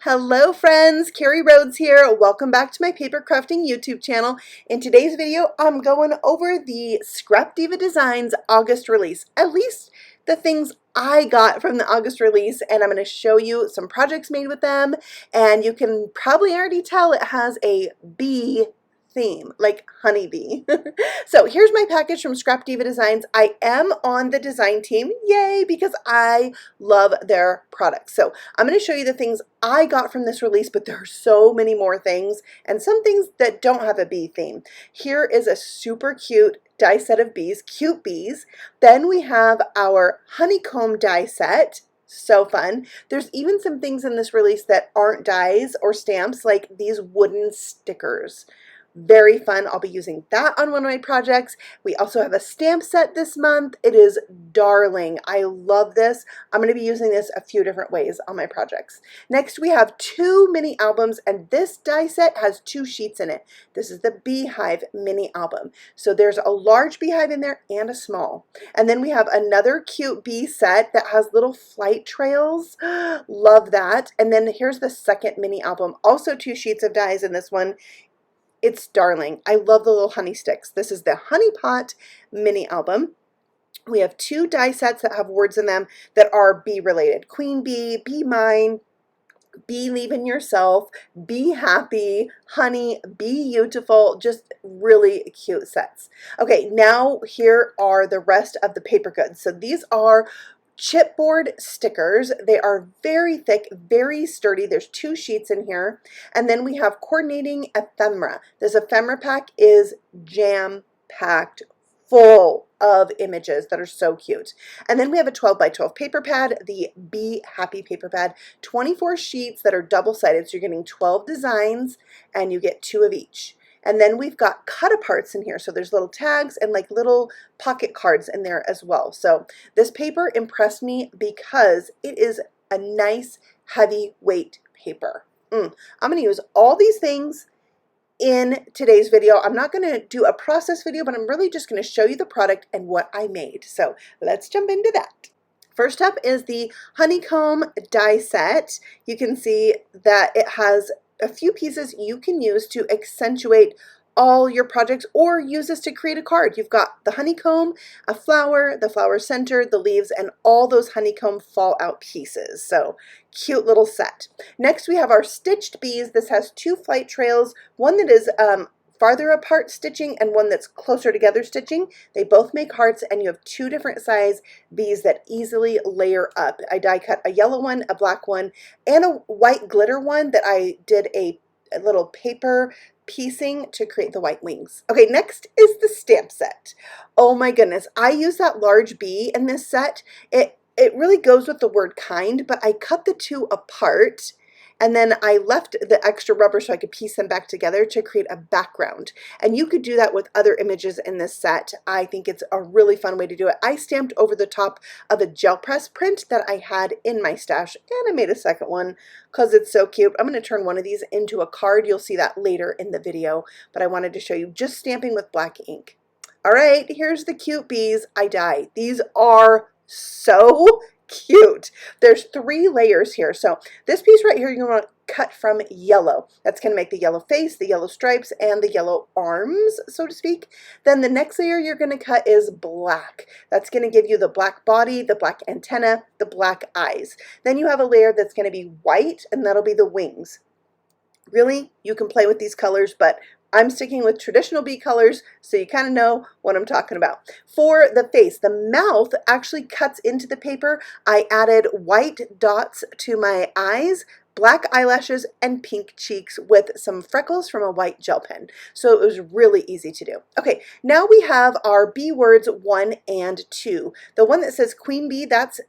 Hello friends, Carrie Rhodes here. Welcome back to my paper crafting YouTube channel. In today's video, I'm going over the ScrapDiva Designs August release, at least the things I got from the August release, and I'm going to show you some projects made with them, and you can probably already tell it has a bee theme, like honeybee. So here's my package from ScrapDiva Designs. I am on the design team, yay, because I love their products. So I'm going to show you the things I got from this release, but there are so many more things and some things that don't have a bee theme. Here is a super cute die set of bees, cute bees. Then we have our honeycomb die set. So fun. There's even some things in this release that aren't dies or stamps, like these wooden stickers. Very fun. I'll be using that on one of my projects. We also have a stamp set this month. It is darling. I love this. I'm going to be using this a few different ways on my projects. Next, we have two mini albums, and this die set has two sheets in it. This is the Beehive mini album. So there's a large beehive in there and a small. And then we have another cute bee set that has little flight trails. Love that. And then here's the second mini album. Also two sheets of dies in this one. It's darling. I love the little honey sticks. This is the Honeypot mini album. We have two die sets that have words in them that are bee related. Queen bee, be mine, believe in yourself, be happy, honey, be beautiful, just really cute sets. Okay, now here are the rest of the paper goods. So these are chipboard stickers. They are very thick, very sturdy. There's two sheets in here. And then we have coordinating ephemera. This ephemera pack is jam-packed full of images that are so cute. And then we have a 12 by 12 paper pad, the Be Happy paper pad, 24 sheets that are double-sided. So you're getting 12 designs and you get 2 of each. And then we've got cut-aparts in here. So there's little tags and like little pocket cards in there as well. So this paper impressed me because it is a nice heavyweight paper. I'm going to use all these things in today's video. I'm not going to do a process video, but I'm really just going to show you the product and what I made. So let's jump into that. First up is the honeycomb die set. You can see that it has a few pieces you can use to accentuate all your projects or use this to create a card. You've got the honeycomb, a flower, the flower center, the leaves, and all those honeycomb fallout pieces. So cute little set. Next we have our stitched bees. This has 2 flight trails, one that is farther apart stitching and one that's closer together stitching. They both make hearts, and you have 2 different size bees that easily layer up. I die cut a yellow one, a black one, and a white glitter one that I did a little paper piecing to create the white wings. Okay, next is the stamp set. Oh my goodness, I use that large bee in this set. It really goes with the word kind, but I cut the 2 apart. And then I left the extra rubber so I could piece them back together to create a background. And you could do that with other images in this set. I think it's a really fun way to do it. I stamped over the top of a gel press print that I had in my stash, and I made a second one because it's so cute. I'm going to turn one of these into a card. You'll see that later in the video, but I wanted to show you just stamping with black ink. All right, here's the cute bees I dyed. These are so cute. There's 3 layers here. So this piece right here, you're going to cut from yellow. That's going to make the yellow face, the yellow stripes, and the yellow arms, so to speak. Then the next layer you're going to cut is black. That's going to give you the black body, the black antenna, the black eyes. Then you have a layer that's going to be white, and that'll be the wings. Really, you can play with these colors, but I'm sticking with traditional bee colors, so you kind of know what I'm talking about. For the face, the mouth actually cuts into the paper. I added white dots to my eyes, black eyelashes, and pink cheeks with some freckles from a white gel pen. So it was really easy to do. Okay, now we have our bee words 1 and 2. The one that says queen bee, that's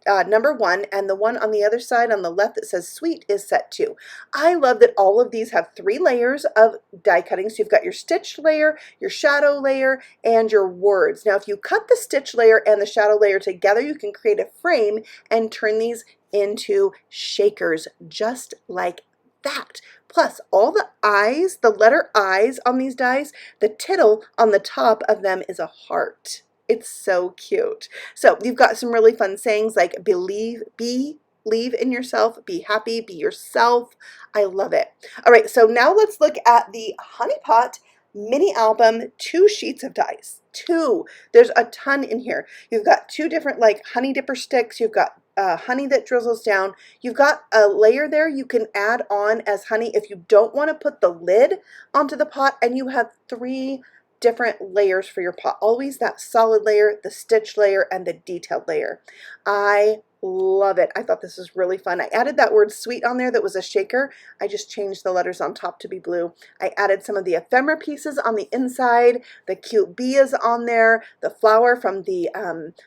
number 1, and the one on the other side on the left that says sweet is set 2. I love that all of these have 3 layers of die cutting. So you've got your stitched layer, your shadow layer, and your words. Now if you cut the stitch layer and the shadow layer together, you can create a frame and turn these into shakers just like that. Plus all the eyes, the letter I's on these dies, the tittle on the top of them is a heart. It's so cute. So you've got some really fun sayings like believe, be, believe in yourself, be happy, be yourself. I love it. All right, so now let's look at the Honeypot mini album, 2 sheets of dies. 2. There's a ton in here. You've got 2 different like honey dipper sticks. You've got honey that drizzles down. You've got a layer there you can add on as honey if you don't want to put the lid onto the pot, and you have 3 different layers for your pot. Always that solid layer, the stitch layer, and the detailed layer. I love it. I thought this was really fun. I added that word sweet on there that was a shaker. I just changed the letters on top to be blue. I added some of the ephemera pieces on the inside. The cute bee is on there. The flower from the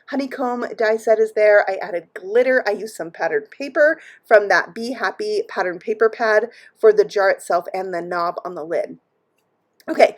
honeycomb die set is there. I added glitter. I used some patterned paper from that Be Happy patterned paper pad for the jar itself and the knob on the lid. Okay,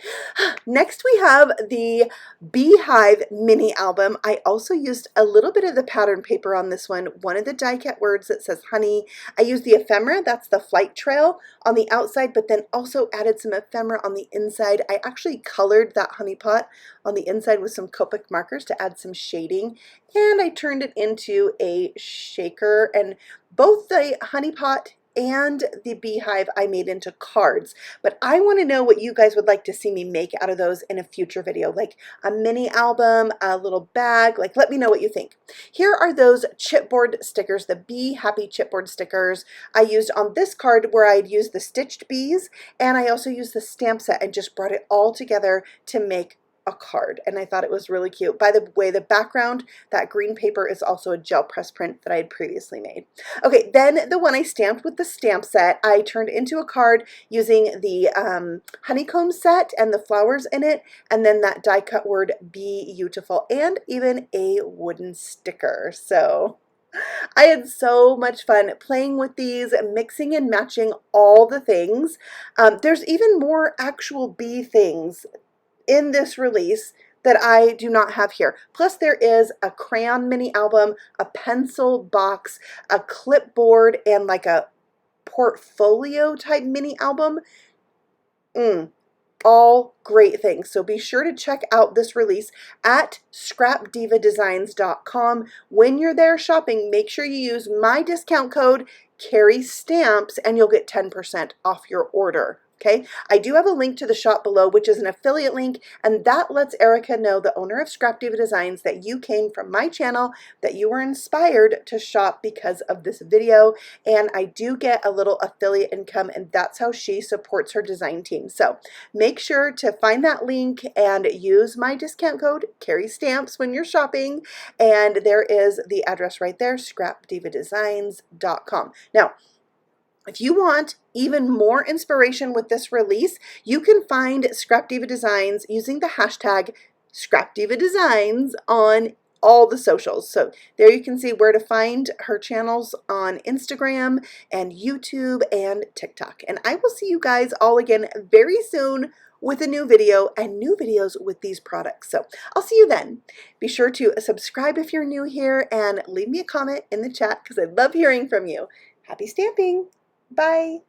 next we have the Beehive mini album. I also used a little bit of the pattern paper on this one of the die cut words that says honey. I used the ephemera, that's the flight trail, on the outside, but then also added some ephemera on the inside. I actually colored that honey pot on the inside with some Copic markers to add some shading, and I turned it into a shaker, and both the honey pot and the Beehive I made into cards, but I want to know what you guys would like to see me make out of those in a future video, like a mini album, a little bag. Like, let me know what you think. Here are those chipboard stickers, the Be Happy chipboard stickers I used on this card, where I'd used the stitched bees, and I also used the stamp set and just brought it all together to make a card, and I thought it was really cute. By the way, the background, that green paper, is also a gel press print that I had previously made. Okay, then the one I stamped with the stamp set, I turned into a card using the honeycomb set and the flowers in it, and then that die cut word Be Beautiful, and even a wooden sticker. So I had so much fun playing with these, mixing and matching all the things. There's even more actual bee things in this release that I do not have here. Plus there is a crayon mini album, a pencil box, a clipboard, and like a portfolio type mini album. All great things. So be sure to check out this release at ScrapDivaDesigns.com. When you're there shopping, make sure you use my discount code CarrieStamps and you'll get 10% off your order. Okay, I do have a link to the shop below, which is an affiliate link, and that lets Erica know, the owner of ScrapDiva Designs, that you came from my channel, that you were inspired to shop because of this video, and I do get a little affiliate income, and that's how she supports her design team. So make sure to find that link and use my discount code CarrieStamps when you're shopping, and there is the address right there, ScrapDivaDesigns.com. Now, if you want even more inspiration with this release, you can find ScrapDiva Designs using the hashtag ScrapDiva Designs on all the socials. So there you can see where to find her channels on Instagram and YouTube and TikTok. And I will see you guys all again very soon with a new video and new videos with these products. So I'll see you then. Be sure to subscribe if you're new here and leave me a comment in the chat because I love hearing from you. Happy stamping! Bye.